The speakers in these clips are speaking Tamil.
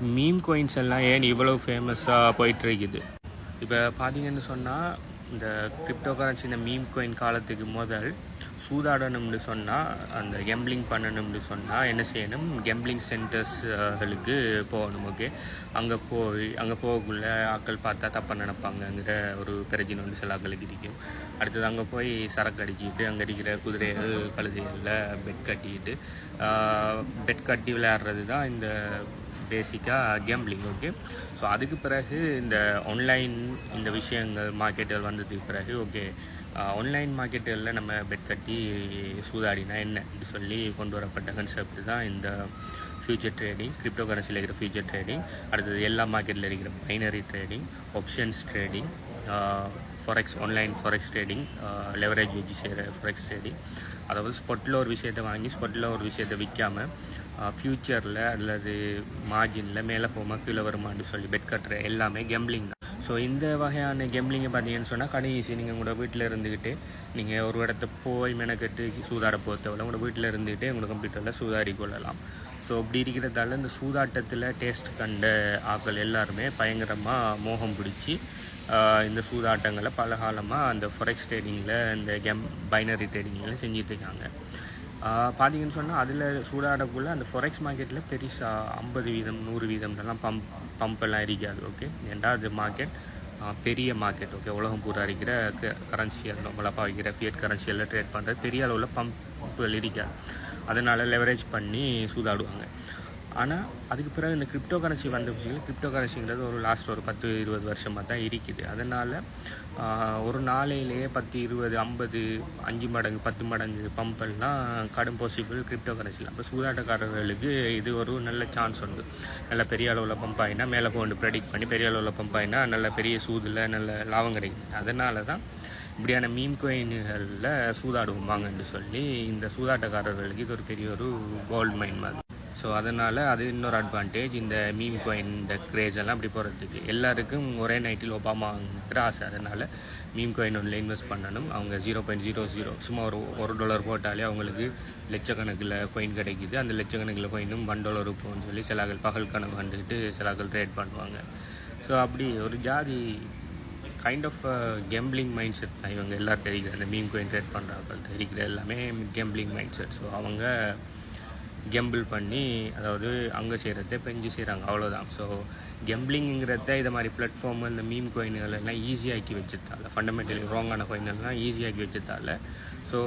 மீம் கோயின்ஸ் எல்லாம் ஏன் இவ்வளோ ஃபேமஸாக போயிட்டுருக்குது? இப்போ பார்த்தீங்கன்னு சொன்னால், இந்த கிரிப்டோ கரன்சி இந்த மீம் கோயின் காலத்துக்கு முதல் சூதாடணும்னு சொன்னால், அந்த கேம்பிளிங் பண்ணணும்னு சொன்னால் என்ன செய்யணும்? கேம்பிளிங் சென்டர்ஸ்களுக்கு போகணும். ஓகே, அங்கே போகக்குள்ள ஆட்கள் பார்த்தா தப்பாக நினைப்பாங்கங்கிற ஒரு பிரச்சனை வந்து சில ஆட்களுக்கு இருக்கும். அடுத்தது அங்கே போய் சரக்கு அடிச்சுக்கிட்டு அங்கே இருக்கிற குதிரைகள் கழுதைகளில் பெட் கட்டி விளையாடுறது தான் இந்த பேசிக்காக கேம்பிளிங். ஓகே, ஸோ அதுக்கு பிறகு இந்த ஆன்லைன் இந்த விஷயங்கள் மார்க்கெட்டுகள் வந்ததுக்கு பிறகு ஓகே, ஆன்லைன் மார்க்கெட்டுகளில் நம்ம பெட் கட்டி சூதாடினா என்னன்னு சொல்லி கொண்டு வரப்பட்ட கன்செப்ட் தான் இந்த ஃபியூச்சர் ட்ரேடிங், கிரிப்டோ கரன்சியில் இருக்கிற ஃபியூச்சர் ட்ரேடிங். அடுத்தது எல்லா மார்க்கெட்டில் இருக்கிற binary trading, options trading, forex, online forex trading, leverage வச்சு செய்கிற ஃபாரெக்ஸ் ட்ரேடிங். அதாவது ஸ்பாட்டில் ஒரு விஷயத்தை வாங்கி ஸ்பாட்டில் ஒரு விஷயத்தை விற்காமல் ஃப்யூச்சரில் அல்லது மார்ஜினில் மேலே போமா கீழே வருமானு சொல்லி பெட் கட்டுற எல்லாமே கேம்பிளிங் தான். ஸோ இந்த வகையான கேம்பிளிங்கை பார்த்தீங்கன்னு சொன்னால் கடைசி நீங்கள் உங்களோட வீட்டில் இருந்துக்கிட்டு நீங்கள் ஒரு இடத்த போய் மெனக்கட்டு சூதாட போகிறத உங்களோட வீட்டில் இருந்துக்கிட்டே உங்களோட கம்ப்யூட்டரில் சூதாடி கொள்ளலாம். ஸோ அப்படி இருக்கிறதால இந்த சூதாட்டத்தில் டேஸ்ட் கண்ட ஆட்கள் எல்லாருமே பயங்கரமாக மோகம் பிடிச்சி இந்த சூதாட்டங்களை பல காலமாக அந்த ஃபாரெக்ஸ் ட்ரேடிங்கில் இந்த பைனரி ட்ரேடிங்கில் செஞ்சிட்ருக்காங்க. பார்த்தீங்கன்னு சொன்னால் அதில் சூதாடக்குள்ளே அந்த ஃபாரெக்ஸ் மார்க்கெட்டில் பெருசாக 50% 100%லாம் பம்பெல்லாம் இருக்காது. ஓகே, ஏன்டா அது மார்க்கெட் பெரிய மார்க்கெட். ஓகே, உலகம் பூரா இருக்கிற கரன்சியல் நம்மளப்பா வைக்கிற ஃபியட் கரன்சியலில் ட்ரேட் பண்ணுறது பெரிய அளவில் பம்புகள் இருக்காது. அதனால் லெவரேஜ் பண்ணி சூதாடுவாங்க. ஆனால் அதுக்கு பிறகு இந்த கிரிப்டோ கரன்சி வந்த விஷயங்கள், கிரிப்டோ கரன்சிங்கிறது ஒரு லாஸ்ட் ஒரு 10-20 வருஷமாக தான் இருக்குது. அதனால் ஒரு நாளையிலேயே 10, 20, 50, 5 மடங்கு 10 மடங்கு பம்பெல்லாம் கடும் பாசிபிள் கிரிப்டோ கரன்சியில். அப்போ சூதாட்டக்காரர்களுக்கு இது ஒரு நல்ல சான்ஸ் உண்டு. நல்ல பெரிய அளவில் பம்ப் ஆகினா மேலே போண்டு ப்ரெடிக்ட் பண்ணி பெரிய அளவில் பம்ப் ஆகினா நல்ல பெரிய சூதில் நல்ல லாபம் கிடைக்குது. அதனால தான் இப்படியான மீம் கோயின்களில் சூதாடுவாங்கன்னு சொல்லி இந்த சூதாட்டக்காரர்களுக்கு இது ஒரு பெரிய ஒரு கோல்டு மைன் மாதிரி. ஸோ அதனால் அது இன்னொரு அட்வான்டேஜ். இந்த மீம் கோயின் இந்த கிரேஸ் எல்லாம் அப்படி போகிறதுக்கு எல்லாருக்கும் ஒரே நைட்டில் ஒபாமாங்கிற ஆசை. அதனால் மீம் கோயின் ஒன்றில் இன்வெஸ்ட் பண்ணணும். அவங்க 0.00 சும்மா ஒரு $1 போட்டாலே அவங்களுக்கு லட்சக்கணக்கில் கோயின் கிடைக்கிது. அந்த லட்சக்கணக்கில் கோயினும் $1 போன்னு சொல்லி சிலாக்கள் பகல் கணக்கு வந்துக்கிட்டு சிலாக்கள் ட்ரேட் பண்ணுவாங்க. ஸோ அப்படி ஒரு ஜாதி kind of gambling mindset தான் இவங்க எல்லோரும் தெரிகிற அந்த மீம் கோயின் ட்ரேட் பண்ணுறவங்க தெரிகிற எல்லாமே கேம்பிளிங் மைண்ட் செட். ஸோ அவங்க கேம்பிள் பண்ணி அதாவது அங்கே செய்கிறத பெஞ்சு செய்கிறாங்க, அவ்வளோதான். ஸோ கேம்பிளிங்கிறத இதை மாதிரி பிளாட்ஃபார்ம் இந்த மீம் கோயின்கள் எல்லாம் ஈஸியாக்கி வச்சதால, ஃபண்டமெண்டலி ராங்கான கோயின்கள்லாம் ஈஸியாக்கி வச்சதால ஸோ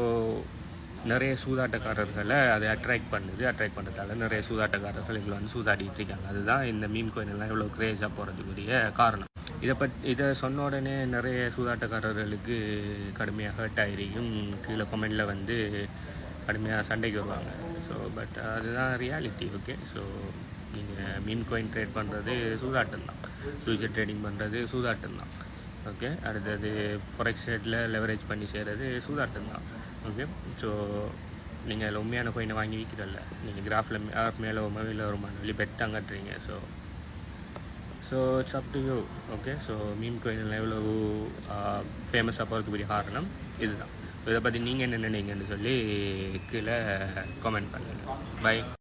நிறைய சூதாட்டக்காரர்களை அதை அட்ராக்ட் பண்ணுறதால நிறைய சூதாட்டக்காரர்கள் இதில் வந்து சூதாடிட்டு இருக்காங்க. அதுதான் இந்த மீம் கோயின்லாம் இவ்வளோ க்ரேஸாக போகிறதுக்குரிய காரணம். இதை சொன்ன உடனே நிறைய சூதாட்டக்காரர்களுக்கு கடுமையாக ஹர்ட் ஆகிருக்கும். கீழே கமெண்டில் வந்து கடுமையாக சண்டைக்கு வருவாங்க. ஸோ பட் அதுதான் ரியாலிட்டி. ஓகே, ஸோ நீங்கள் மீம் கோயின் ட்ரேட் பண்ணுறது சூதாட்டம் தான், ஃபியூச்சர் ட்ரேடிங் பண்ணுறது சூதாட்டம் தான். ஓகே, அடுத்தது ஃபாரெக்ஸ் ரேட்டில் லெவரேஜ் பண்ணி செய்கிறது சூதாட்டம் தான். ஓகே, ஸோ நீங்கள் அதில் உண்மையான கோயினை வாங்கி விற்கிறல்ல, நீங்கள் கிராஃபில் மேலே மொபைலில் வருமானம் வெளியே பெட் தான் கட்டுறீங்க. So it's up to you. Okay, so meme கோயினில் எவ்வளோ ஃபேமஸாக போகிறதுக்குரிய காரணம் இதுதான். இதை பற்றி நீங்கள் என்ன நினைங்கன்னு சொல்லி கீழே கமெண்ட் பண்ணுங்கள். பை.